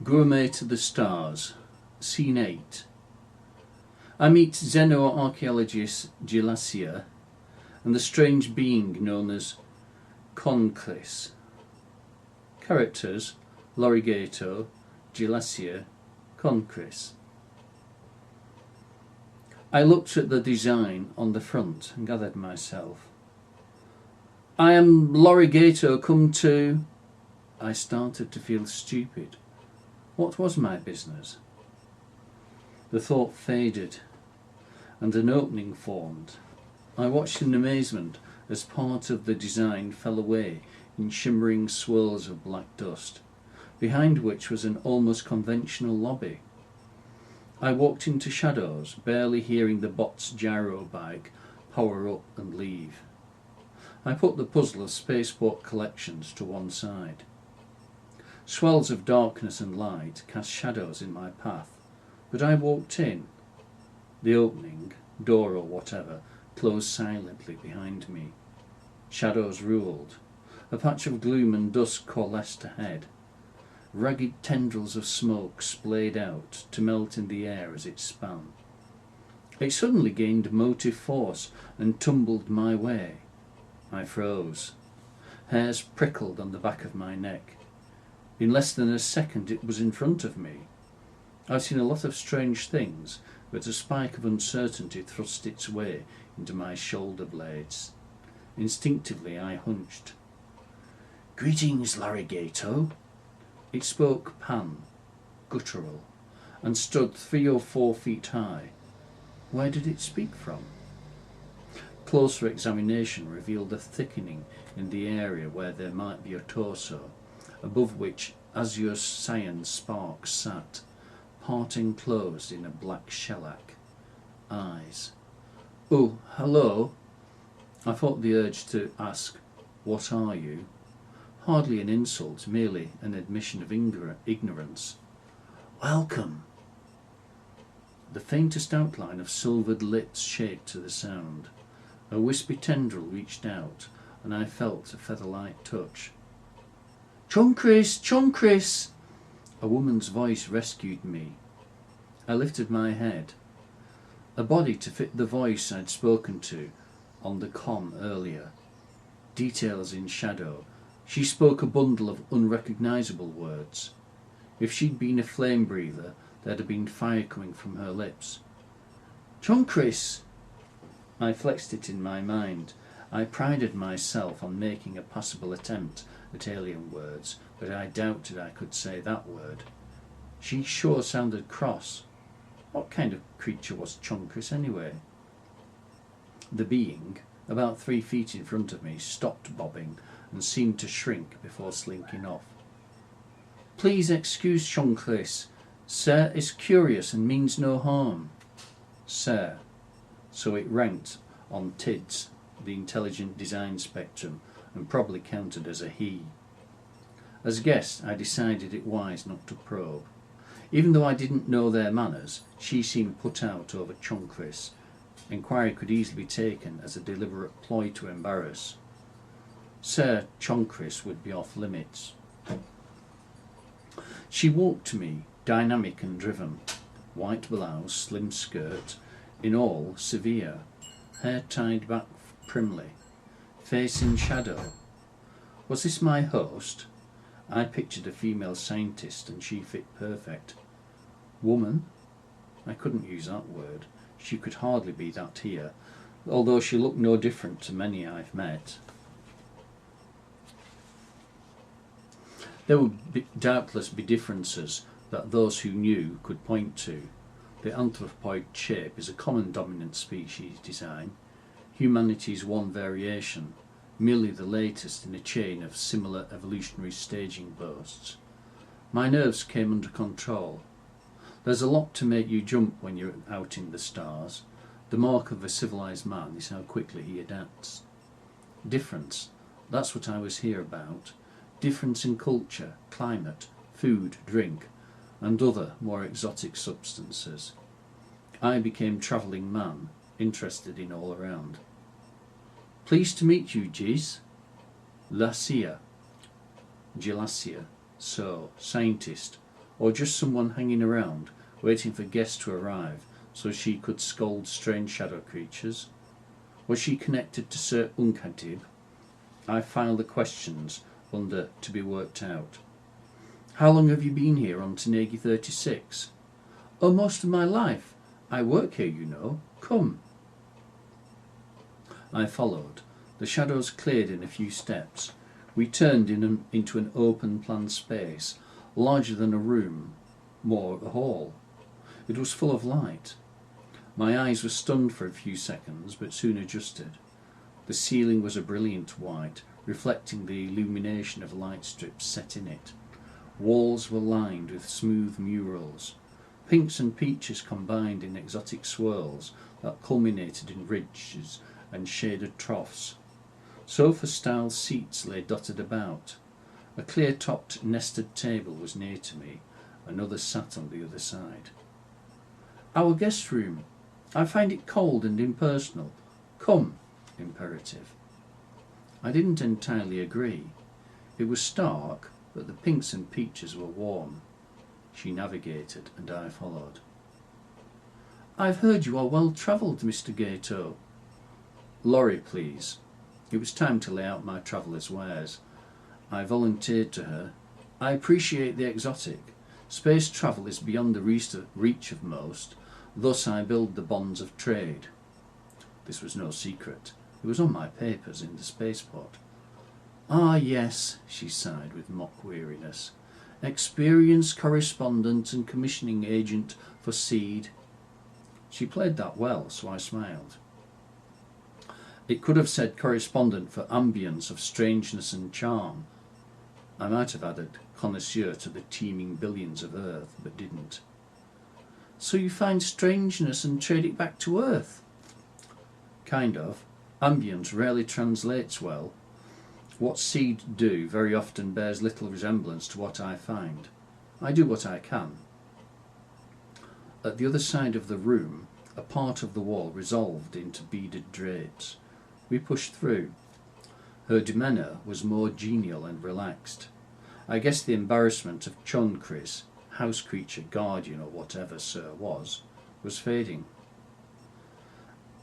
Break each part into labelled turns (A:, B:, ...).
A: Gourmet to the Stars, Scene 8. I meet xeno-archaeologist Gilasia and the strange being known as Concris. Characters: Lory Gato, Gilasia, Concris. I looked at the design on the front and gathered myself. I am Lory Gato, come to... I started to feel stupid. What was my business? The thought faded, and an opening formed. I watched in amazement as part of the design fell away in shimmering swirls of black dust, behind which was an almost conventional lobby. I walked into shadows, barely hearing the bot's gyro bike power up and leave. I put the puzzle of spaceport collections to one side. Swells of darkness and light cast shadows in my path, but I walked in. The opening, door or whatever, closed silently behind me. Shadows ruled. A patch of gloom and dust coalesced ahead. Ragged tendrils of smoke splayed out to melt in the air as it span. It suddenly gained motive force and tumbled my way. I froze. Hairs prickled on the back of my neck. In less than a second it was in front of me. I've seen a lot of strange things, but a spike of uncertainty thrust its way into my shoulder blades. Instinctively I hunched. "Greetings, Lory Gato." It spoke Pan, guttural, and stood 3 or 4 feet high. Where did it speak from? Closer examination revealed a thickening in the area where there might be a torso, above which azure cyan sparks sat, part enclosed in a black shellac. Eyes. "Oh, hello." I fought the urge to ask, "What are you?" Hardly an insult, merely an admission of ignorance. "Welcome." The faintest outline of silvered lips shaped to the sound. A wispy tendril reached out, and I felt a feather-light touch. "Chunkris! Chunkris!" A woman's voice rescued me. I lifted my head. A body to fit the voice I'd spoken to on the comm earlier. Details in shadow. She spoke a bundle of unrecognisable words. If she'd been a flame breather, there'd have been fire coming from her lips. "Chunkris!" I flexed it in my mind. I prided myself on making a passable attempt at alien words, but I doubted I could say that word. She sure sounded cross. What kind of creature was Chunkris anyway? The being, about 3 feet in front of me, stopped bobbing and seemed to shrink before slinking off. "Please excuse Chunkris. Sir is curious and means no harm." Sir. So it ranked on TIDS, the intelligent design spectrum, and probably counted as a he. As guest, I decided it wise not to probe. Even though I didn't know their manners, she seemed put out over Chunkris. Inquiry could easily be taken as a deliberate ploy to embarrass. Sir Chunkris would be off limits. She walked to me, dynamic and driven. White blouse, slim skirt, in all severe. Hair tied back primly. Face in shadow. Was this my host? I pictured a female scientist and she fit perfect. Woman? I couldn't use that word. She could hardly be that here, although she looked no different to many I've met. There would doubtless be differences that those who knew could point to. The anthropoid shape is a common dominant species design. Humanity's one variation, merely the latest in a chain of similar evolutionary staging boasts. My nerves came under control. There's a lot to make you jump when you're out in the stars. The mark of a civilized man is how quickly he adapts. Difference, that's what I was here about. Difference in culture, climate, food, drink, and other more exotic substances. I became travelling man, interested in all around. "Pleased to meet you, Giz." Gilasia, so, scientist, or just someone hanging around, waiting for guests to arrive so she could scold strange shadow creatures? Was she connected to Sir Unkadib? I filed the questions under to be worked out. How long have you been here on Tanegi 36? Oh, most of my life. I work here, you know. Come. I followed. The shadows cleared in a few steps. We turned into an open plan space, larger than a room, more a hall. It was full of light. My eyes were stunned for a few seconds, but soon adjusted. The ceiling was a brilliant white, reflecting the illumination of light strips set in it. Walls were lined with smooth murals. Pinks and peaches combined in exotic swirls that culminated in ridges and shaded troughs. Sofa-style seats lay dotted about. A clear-topped nested table was near to me. Another sat on the other side. Our guest room. I find it cold and impersonal. Come. Imperative. I didn't entirely agree. It was stark, but the pinks and peaches were warm. She navigated, and I followed. I've heard you are well-travelled, Mr. Gato. Lory, please. It was time to lay out my traveller's wares. I volunteered to her. I appreciate the exotic. Space travel is beyond the reach of most, thus I build the bonds of trade. This was no secret. It was on my papers in the spaceport. Ah, yes, she sighed with mock weariness. Experienced correspondent and commissioning agent for seed. She played that well, so I smiled. It could have said correspondent for ambience of strangeness and charm. I might have added connoisseur to the teeming billions of Earth, but didn't. So you find strangeness and trade it back to Earth? Kind of. Ambience rarely translates well. What seed do very often bears little resemblance to what I find. I do what I can. At the other side of the room, a part of the wall resolved into beaded drapes. We pushed through. Her demeanour was more genial and relaxed. I guess the embarrassment of Chon Chris, house creature, guardian, or whatever Sir was fading.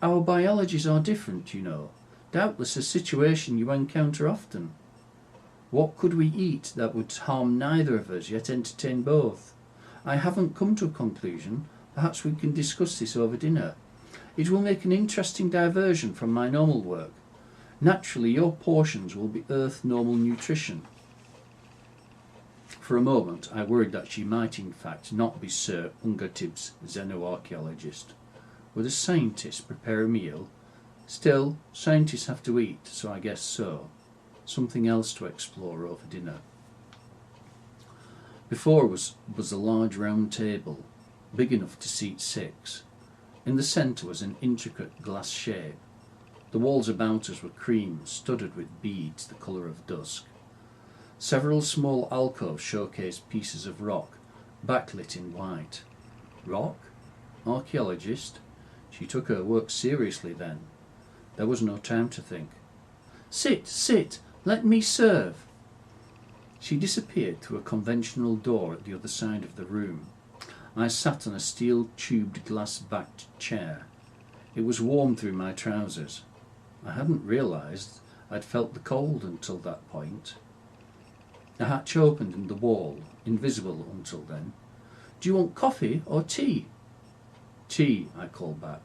A: Our biologies are different, you know. Doubtless a situation you encounter often. What could we eat that would harm neither of us, yet entertain both? I haven't come to a conclusion. Perhaps we can discuss this over dinner. It will make an interesting diversion from my normal work. Naturally, your portions will be Earth normal nutrition. For a moment, I worried that she might in fact not be Sir Unkadib's xeno-archaeologist. Would a scientist prepare a meal? Still, scientists have to eat, so I guess so. Something else to explore over dinner. Before us was a large round table, big enough to seat 6. In the centre was an intricate glass shape. The walls about us were cream, studded with beads the colour of dusk. Several small alcoves showcased pieces of rock, backlit in white. Rock? Archaeologist? She took her work seriously then. There was no time to think. Sit, sit, let me serve. She disappeared through a conventional door at the other side of the room. I sat on a steel-tubed glass-backed chair. It was warm through my trousers. I hadn't realised I'd felt the cold until that point. A hatch opened in the wall, invisible until then. Do you want coffee or tea? Tea, I called back.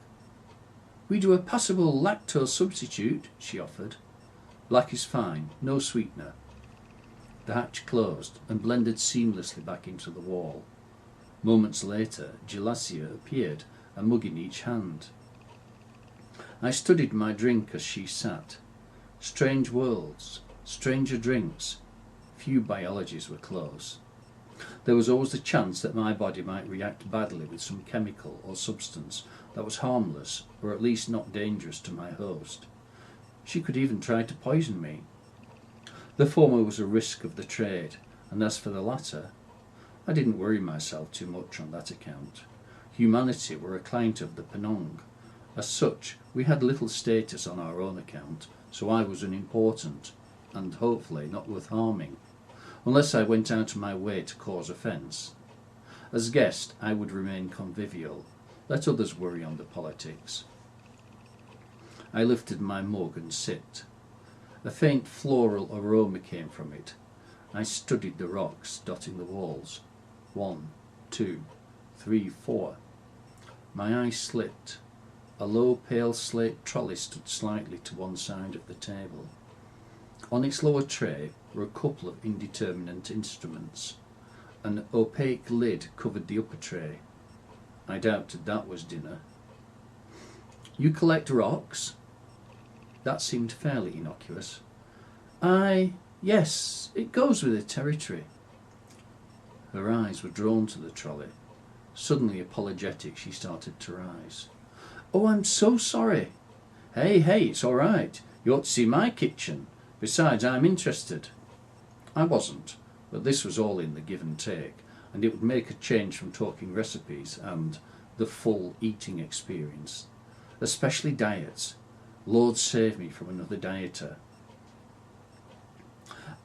A: We do a passable lactose substitute, she offered. Black is fine, no sweetener. The hatch closed and blended seamlessly back into the wall. Moments later, Gelasia appeared, a mug in each hand. I studied my drink as she sat. Strange worlds, stranger drinks. Few biologies were close. There was always the chance that my body might react badly with some chemical or substance that was harmless, or at least not dangerous to my host. She could even try to poison me. The former was a risk of the trade, and as for the latter, I didn't worry myself too much on that account. Humanity were a client of the Penong. As such, we had little status on our own account, so I was unimportant, and hopefully not worth harming, unless I went out of my way to cause offence. As guest, I would remain convivial. Let others worry on the politics. I lifted my mug and sipped. A faint floral aroma came from it. I studied the rocks dotting the walls. 1, 2, 3, 4. My eyes slipped. A low pale slate trolley stood slightly to one side of the table. On its lower tray were a couple of indeterminate instruments. An opaque lid covered the upper tray. I doubted that was dinner. You collect rocks? That seemed fairly innocuous. Yes, it goes with the territory. Her eyes were drawn to the trolley. Suddenly apologetic, she started to rise. Oh, I'm so sorry. Hey, it's all right. You ought to see my kitchen. Besides, I'm interested. I wasn't, but this was all in the give and take, and it would make a change from talking recipes and the full eating experience. Especially diets. Lord save me from another dieter.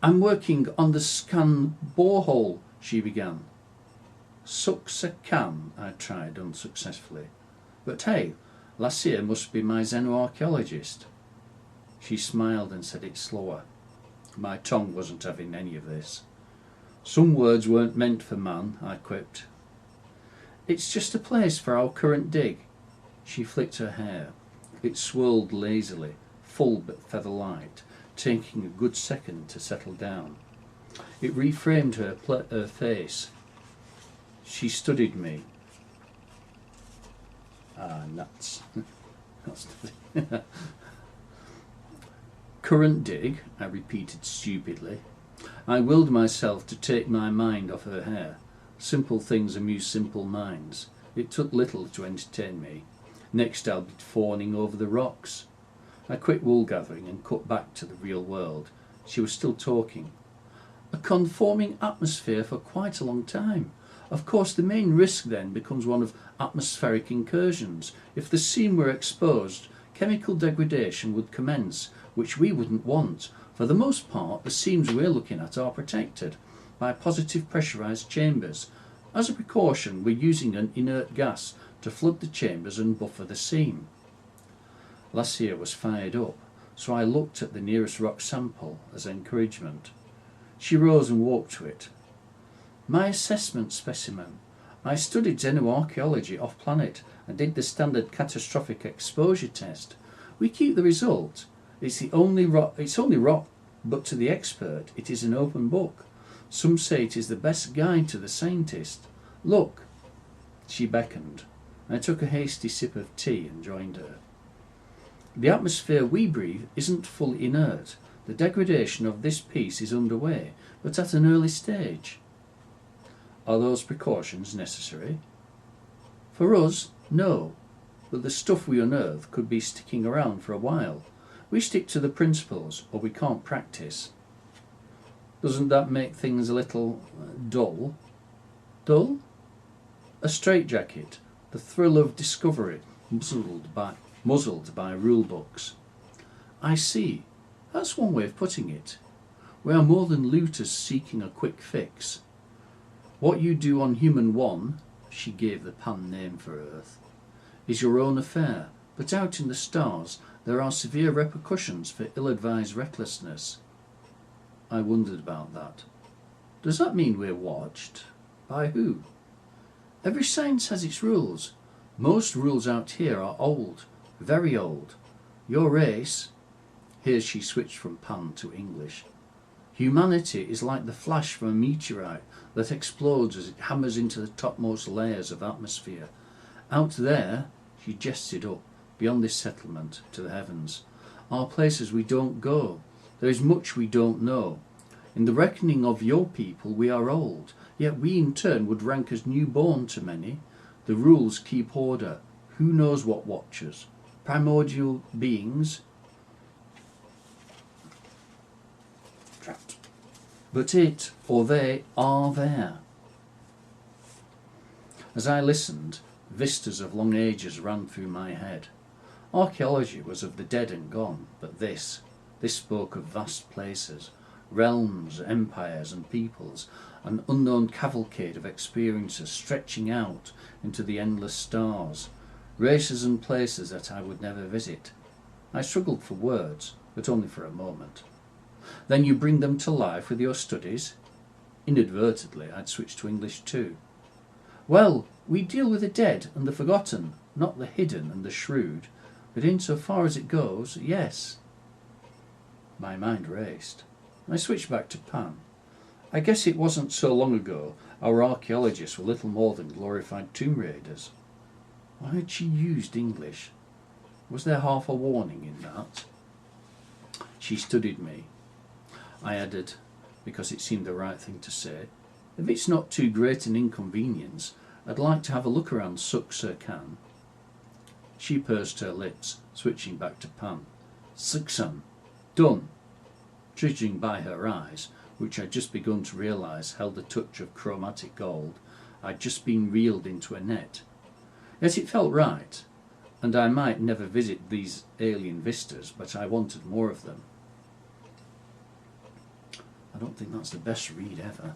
A: I'm working on the scan borehole, she began. Sucks a can, I tried unsuccessfully. But hey, Lassie must be my xeno-archaeologist. She smiled and said it slower. My tongue wasn't having any of this. Some words weren't meant for man, I quipped. It's just a place for our current dig. She flicked her hair. It swirled lazily, full but feather-light, taking a good second to settle down. It reframed her face. She studied me. Nuts. That's the thing. Current dig, I repeated stupidly. I willed myself to take my mind off her hair. Simple things amuse simple minds. It took little to entertain me. Next I'll be fawning over the rocks. I quit wool gathering and cut back to the real world. She was still talking. A conforming atmosphere for quite a long time. Of course, the main risk then becomes one of atmospheric incursions. If the seam were exposed, chemical degradation would commence, which we wouldn't want. For the most part, the seams we're looking at are protected by positive pressurized chambers. As a precaution, we're using an inert gas to flood the chambers and buffer the seam. Lassie was fired up, so I looked at the nearest rock sample as encouragement. She rose and walked to it. My assessment specimen. I studied xeno-archaeology off-planet and did the standard catastrophic exposure test. We keep the result. It's only rock, but to the expert it is an open book. Some say it is the best guide to the scientist. Look. She beckoned. I took a hasty sip of tea and joined her. The atmosphere we breathe isn't fully inert. The degradation of this piece is underway, but at an early stage. Are those precautions necessary? For us, no, but the stuff we unearth could be sticking around for a while. We stick to the principles, or we can't practice. Doesn't that make things a little dull? Dull? A straitjacket, the thrill of discovery, muzzled by rule books. I see. That's one way of putting it. We are more than looters seeking a quick fix. What you do on Human 1, she gave the pan name for Earth, is your own affair, but out in the stars there are severe repercussions for ill-advised recklessness. I wondered about that. Does that mean we're watched? By who? Every science has its rules. Most rules out here are old, very old. Your race, here she switched from Pan to English. Humanity is like the flash from a meteorite that explodes as it hammers into the topmost layers of atmosphere. Out there, she gestured up, beyond this settlement, to the heavens, are places we don't go. There is much we don't know. In the reckoning of your people, we are old, yet we in turn would rank as newborn to many. The rules keep order. Who knows what watchers? Primordial beings? Trapped. But it, or they, are there. As I listened, vistas of long ages ran through my head. Archaeology was of the dead and gone, but this spoke of vast places, realms, empires and peoples, an unknown cavalcade of experiences stretching out into the endless stars, races and places that I would never visit. I struggled for words, but only for a moment. Then you bring them to life with your studies? Inadvertently, I'd switched to English too. Well, we deal with the dead and the forgotten, not the hidden and the shrewd, but insofar as it goes, yes. My mind raced. I switched back to Pan. I guess it wasn't so long ago our archaeologists were little more than glorified tomb raiders. Why had she used English? Was there half a warning in that? She studied me. I added, because it seemed the right thing to say, if it's not too great an inconvenience, I'd like to have a look around Suxurcan. She pursed her lips, switching back to Pan. Suxan. Done. Judging by her eyes, which I'd just begun to realise held a touch of chromatic gold, I'd just been reeled into a net. Yet it felt right, and I might never visit these alien vistas, but I wanted more of them. I don't think that's the best read ever.